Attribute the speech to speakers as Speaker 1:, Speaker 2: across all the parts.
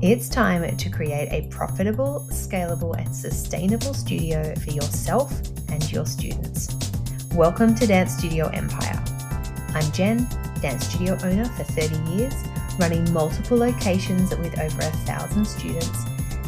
Speaker 1: It's time to create a profitable, scalable, and sustainable studio for yourself and your students. Welcome to Dance Studio Empire. I'm Jen, dance studio owner for 30 years, running multiple locations with over 1,000 students,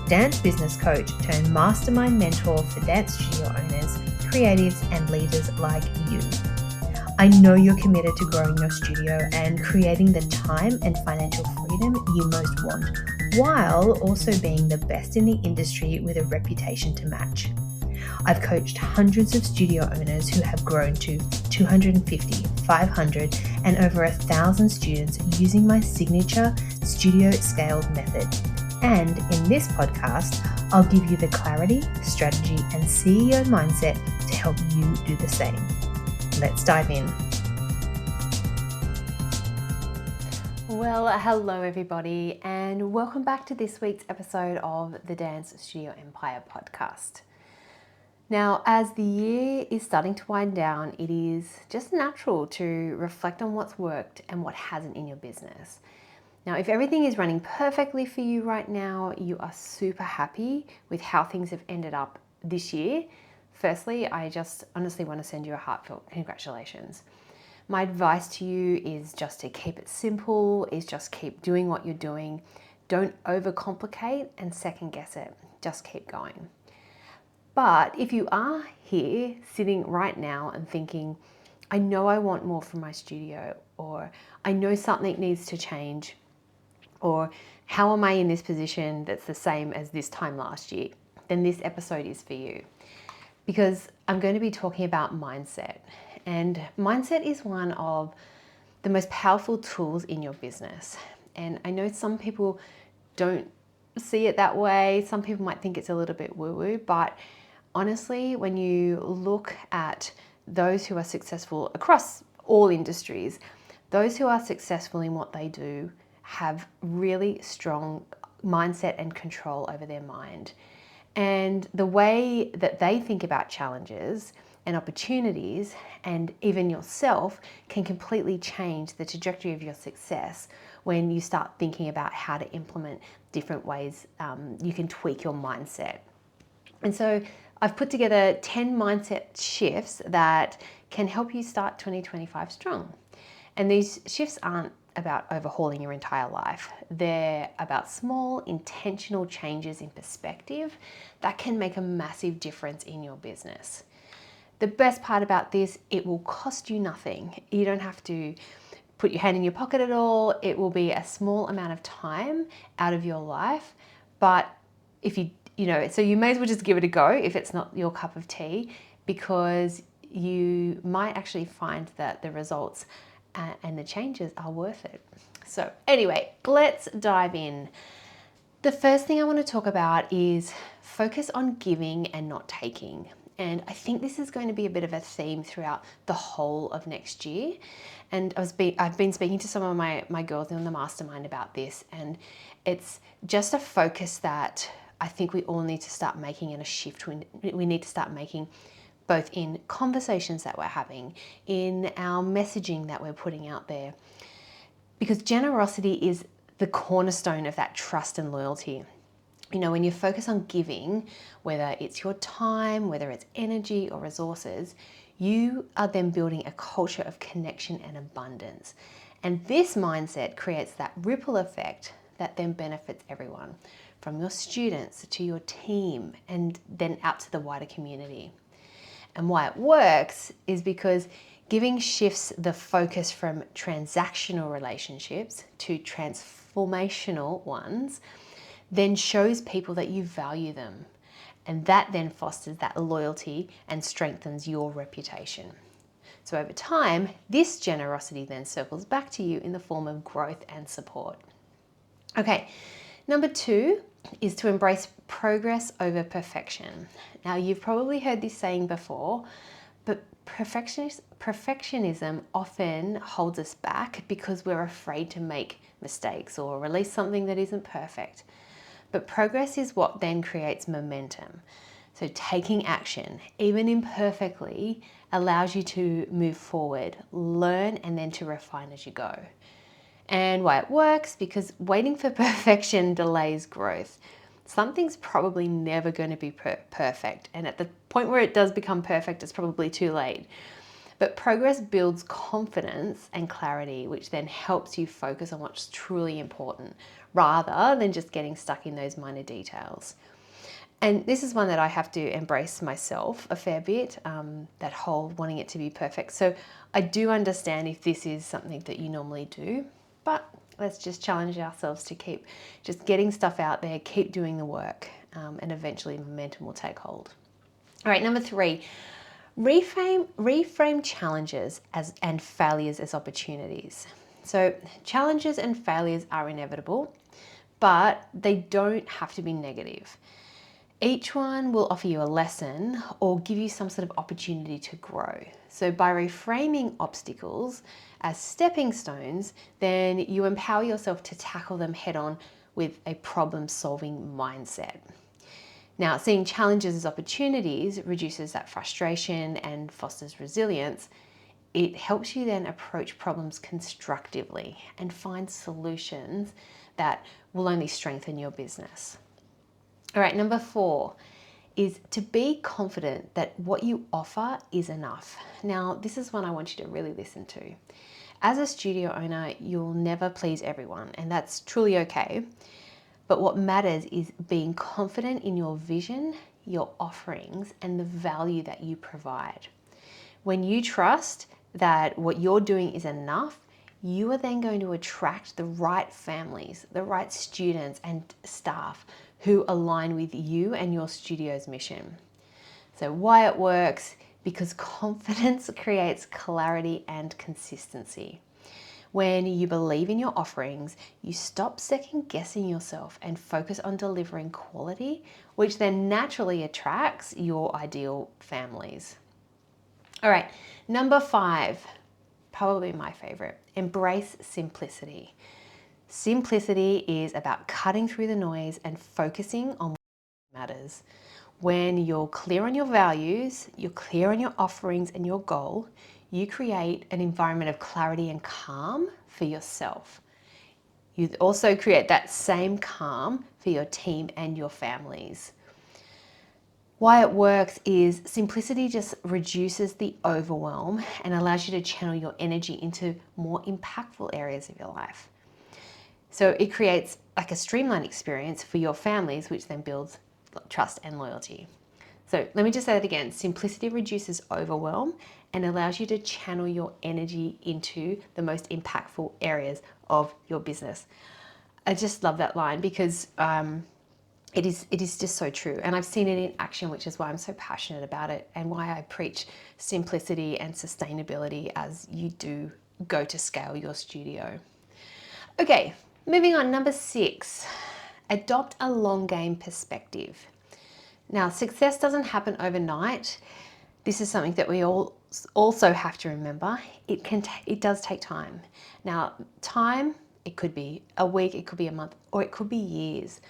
Speaker 1: dance business coach turned mastermind mentor for dance studio owners, creatives, and leaders like you. I know you're committed to growing your studio and creating the time and financial freedom you most want, while also being the best in the industry with a reputation to match. I've coached hundreds of studio owners who have grown to 250, 500, and over 1,000 students using my signature studio scaled method. And in this podcast, I'll give you the clarity, strategy, and CEO mindset to help you do the same. Let's dive in. Well, hello everybody, and welcome back to this week's episode of the Dance Studio Empire podcast. Now, as the year is starting to wind down, it is just natural to reflect on what's worked and what hasn't in your business. Now, if everything is running perfectly for you right now, you are super happy with how things have ended up this year. Firstly, I just honestly want to send you a heartfelt congratulations. My advice to you is just to keep it simple, is just keep doing what you're doing. Don't overcomplicate and second guess it. Just keep going. But if you are here sitting right now and thinking, I know I want more from my studio, or I know something needs to change, or how am I in this position that's the same as this time last year, then this episode is for you. Because I'm going to be talking about mindset. And mindset is one of the most powerful tools in your business. And I know some people don't see it that way. Some people might think it's a little bit woo-woo, but honestly, when you look at those who are successful across all industries, those who are successful in what they do have really strong mindset and control over their mind. And the way that they think about challenges and opportunities and even yourself can completely change the trajectory of your success when you start thinking about how to implement different ways you can tweak your mindset. And so I've put together 10 mindset shifts that can help you start 2025 strong. And these shifts aren't about overhauling your entire life. They're about small, intentional changes in perspective that can make a massive difference in your business. The best part about this, it will cost you nothing. You don't have to put your hand in your pocket at all. It will be a small amount of time out of your life. But if so you may as well just give it a go if it's not your cup of tea, because you might actually find that the results and the changes are worth it. So anyway, let's dive in. The first thing I want to talk about is focus on giving and not taking. And I think this is going to be a bit of a theme throughout the whole of next year. And I've been speaking to some of my girls in the mastermind about this, and it's just a focus that I think we all need to start making, and a shift we need to start making, both in conversations that we're having, in our messaging that we're putting out there. Because generosity is the cornerstone of that trust and loyalty. You know, when you focus on giving, whether it's your time, whether it's energy or resources, you are then building a culture of connection and abundance. And this mindset creates that ripple effect that then benefits everyone, from your students to your team and then out to the wider community. And why it works is because giving shifts the focus from transactional relationships to transformational ones, then shows people that you value them. And that then fosters that loyalty and strengthens your reputation. So over time, this generosity then circles back to you in the form of growth and support. Okay, number 2 is to embrace progress over perfection. Now, you've probably heard this saying before, but perfectionism often holds us back because we're afraid to make mistakes or release something that isn't perfect. But progress is what then creates momentum. So taking action, even imperfectly, allows you to move forward, learn, and then to refine as you go. And why it works, because waiting for perfection delays growth. Something's probably never going to be perfect. And at the point where it does become perfect, it's probably too late. But progress builds confidence and clarity, which then helps you focus on what's truly important rather than just getting stuck in those minor details. And this is one that I have to embrace myself a fair bit, that whole wanting it to be perfect. So I do understand if this is something that you normally do, but let's just challenge ourselves to keep just getting stuff out there, keep doing the work, and eventually momentum will take hold. All right, number 3, reframe challenges and failures as opportunities. So challenges and failures are inevitable, but they don't have to be negative. Each one will offer you a lesson or give you some sort of opportunity to grow. So by reframing obstacles as stepping stones, then you empower yourself to tackle them head on with a problem-solving mindset. Now, seeing challenges as opportunities reduces that frustration and fosters resilience. It helps you then approach problems constructively and find solutions that will only strengthen your business. All right, number 4 is to be confident that what you offer is enough. Now, this is one I want you to really listen to. As a studio owner, you'll never please everyone, and that's truly okay. But what matters is being confident in your vision, your offerings, and the value that you provide. When you trust that what you're doing is enough, you are then going to attract the right families, the right students and staff who align with you and your studio's mission. So why it works? Because confidence creates clarity and consistency. When you believe in your offerings, you stop second guessing yourself and focus on delivering quality, which then naturally attracts your ideal families. All right, number 5, probably my favorite, embrace simplicity. Simplicity is about cutting through the noise and focusing on what matters. When you're clear on your values, you're clear on your offerings and your goal, you create an environment of clarity and calm for yourself. You also create that same calm for your team and your families. Why it works is simplicity just reduces the overwhelm and allows you to channel your energy into more impactful areas of your life. So it creates like a streamlined experience for your families, which then builds trust and loyalty. So let me just say that again. Simplicity reduces overwhelm and allows you to channel your energy into the most impactful areas of your business. I just love that line because it is just so true. And I've seen it in action, which is why I'm so passionate about it and why I preach simplicity and sustainability as you do go to scale your studio. Okay, moving on, number 6, adopt a long game perspective. Now, success doesn't happen overnight. This is something that we all also have to remember. It does take time. Now, time, it could be a week, it could be a month, or it could be years.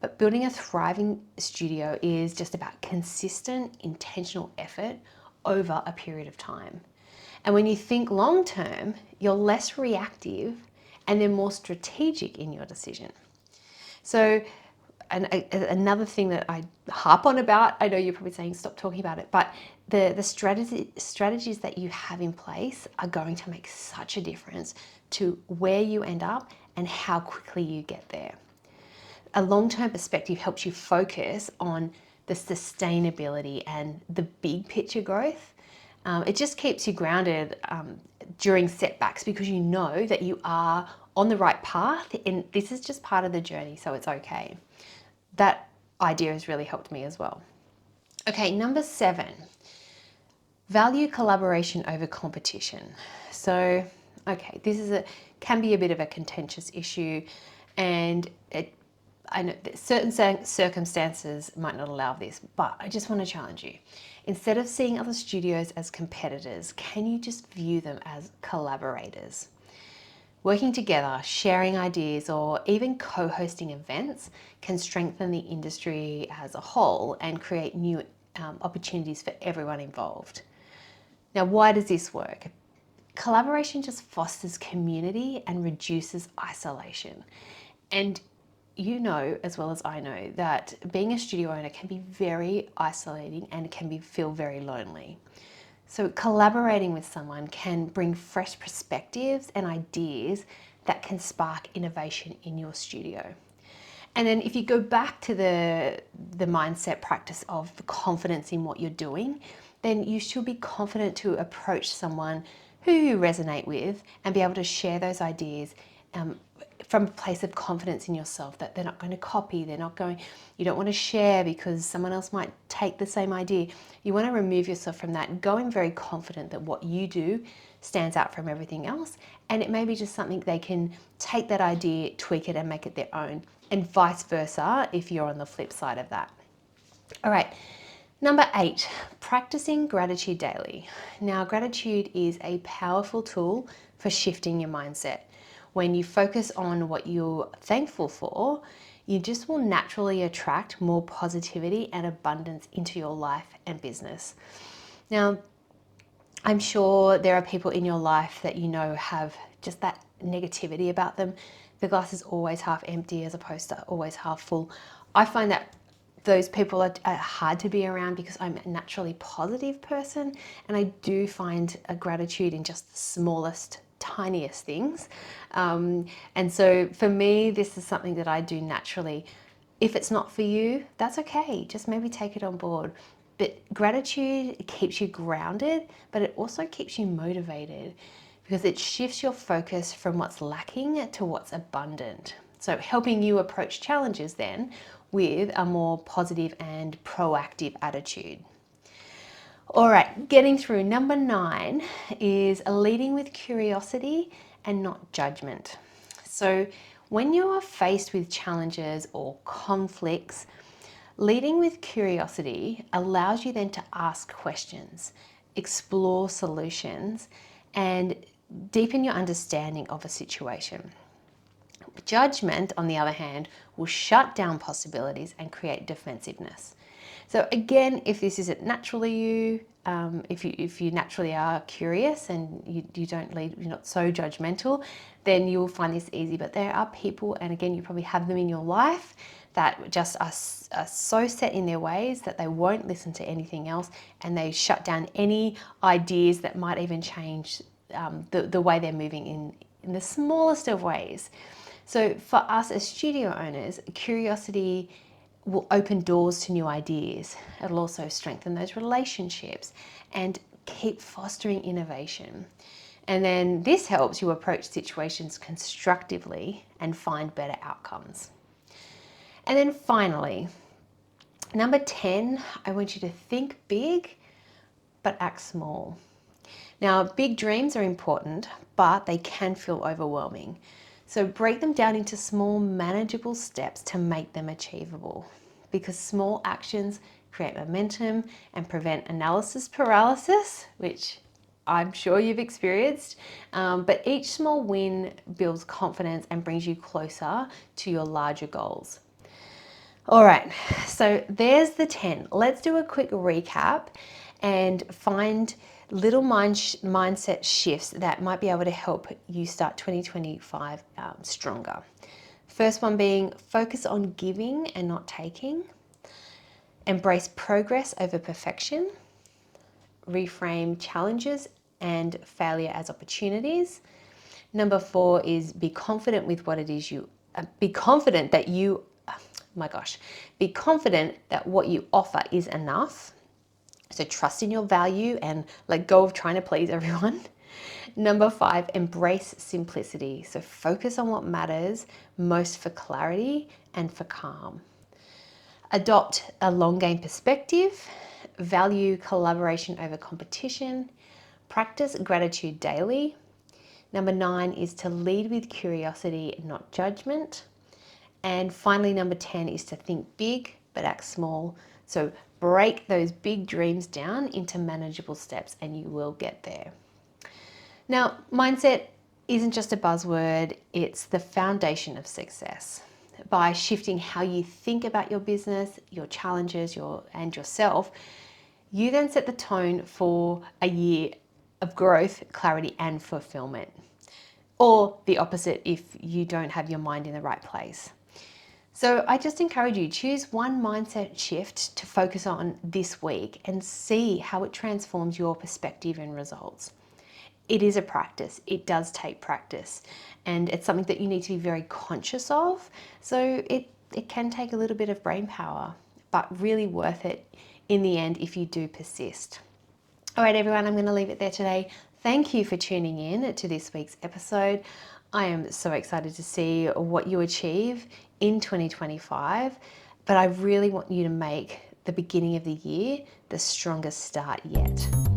Speaker 1: But building a thriving studio is just about consistent, intentional effort over a period of time. And when you think long term, you're less reactive and then more strategic in your decision. So, another thing that I harp on about, I know you're probably saying stop talking about it, but the strategies that you have in place are going to make such a difference to where you end up and how quickly you get there. A long-term perspective helps you focus on the sustainability and the big picture growth. It just keeps you grounded during setbacks because you know that you are on the right path and this is just part of the journey, so it's okay. That idea has really helped me as well. Okay, number 7, value collaboration over competition. So, okay, can be a bit of a contentious issue, and I know that certain circumstances might not allow this, but I just want to challenge you. Instead of seeing other studios as competitors, can you just view them as collaborators? Working together, sharing ideas, or even co-hosting events can strengthen the industry as a whole and create new opportunities for everyone involved. Now, why does this work? collaboration just fosters community and reduces isolation. And you know as well as I know that being a studio owner can be very isolating and can feel very lonely. So collaborating with someone can bring fresh perspectives and ideas that can spark innovation in your studio. And then if you go back to the mindset practice of the confidence in what you're doing, then you should be confident to approach someone who you resonate with and be able to share those ideas from a place of confidence in yourself, that they're not going to copy, you don't want to share because someone else might take the same idea. You want to remove yourself from that and go in very confident that what you do stands out from everything else, and it may be just something they can take that idea, tweak it and make it their own, and vice versa if you're on the flip side of that. All right. Number 8, practicing gratitude daily. Now, gratitude is a powerful tool for shifting your mindset. When you focus on what you're thankful for, you just will naturally attract more positivity and abundance into your life and business. Now, I'm sure there are people in your life that you know have just that negativity about them. The glass is always half empty as opposed to always half full. I find that those people are hard to be around because I'm a naturally positive person, and I do find a gratitude in just the smallest, tiniest things. And so for me, this is something that I do naturally. If it's not for you, that's okay. Just maybe take it on board. But gratitude keeps you grounded, but it also keeps you motivated because it shifts your focus from what's lacking to what's abundant. So helping you approach challenges then with a more positive and proactive attitude. All right, getting through. Number 9 is leading with curiosity and not judgment. So when you are faced with challenges or conflicts, leading with curiosity allows you then to ask questions, explore solutions, and deepen your understanding of a situation. Judgment, on the other hand, will shut down possibilities and create defensiveness. So again, if this isn't naturally you, if you naturally are curious and you don't lead, you're not so judgmental, then you'll find this easy. But there are people, and again, you probably have them in your life that just are so set in their ways that they won't listen to anything else, and they shut down any ideas that might even change the way they're moving in the smallest of ways. So for us as studio owners, curiosity will open doors to new ideas. It'll also strengthen those relationships and keep fostering innovation. And then this helps you approach situations constructively and find better outcomes. And then finally, number 10, I want you to think big, but act small. Now, big dreams are important, but they can feel overwhelming. So break them down into small, manageable steps to make them achievable, because small actions create momentum and prevent analysis paralysis, which I'm sure you've experienced. But each small win builds confidence and brings you closer to your larger goals. All right, so there's the 10. Let's do a quick recap and find little mindset shifts that might be able to help you start 2025 stronger. First one being focus on giving and not taking. Embrace progress over perfection. Reframe challenges and failure as opportunities. Number 4 is be confident with what it is be confident that what you offer is enough. So trust in your value and let go of trying to please everyone. Number 5, embrace simplicity. So focus on what matters most for clarity and for calm. Adopt a long game perspective. Value collaboration over competition. Practice gratitude daily. Number 9 is to lead with curiosity, not judgment. And finally, number 10 is to think big but act small. So break those big dreams down into manageable steps and you will get there. Now, mindset isn't just a buzzword, it's the foundation of success. By shifting how you think about your business, your challenges, and yourself, you then set the tone for a year of growth, clarity, and fulfillment. Or the opposite if you don't have your mind in the right place. So I just encourage you, choose one mindset shift to focus on this week and see how it transforms your perspective and results. It is a practice. It does take practice, and it's something that you need to be very conscious of. So it can take a little bit of brain power, but really worth it in the end if you do persist. All right, everyone, I'm going to leave it there today. Thank you for tuning in to this week's episode. I am so excited to see what you achieve in 2025, but I really want you to make the beginning of the year the strongest start yet.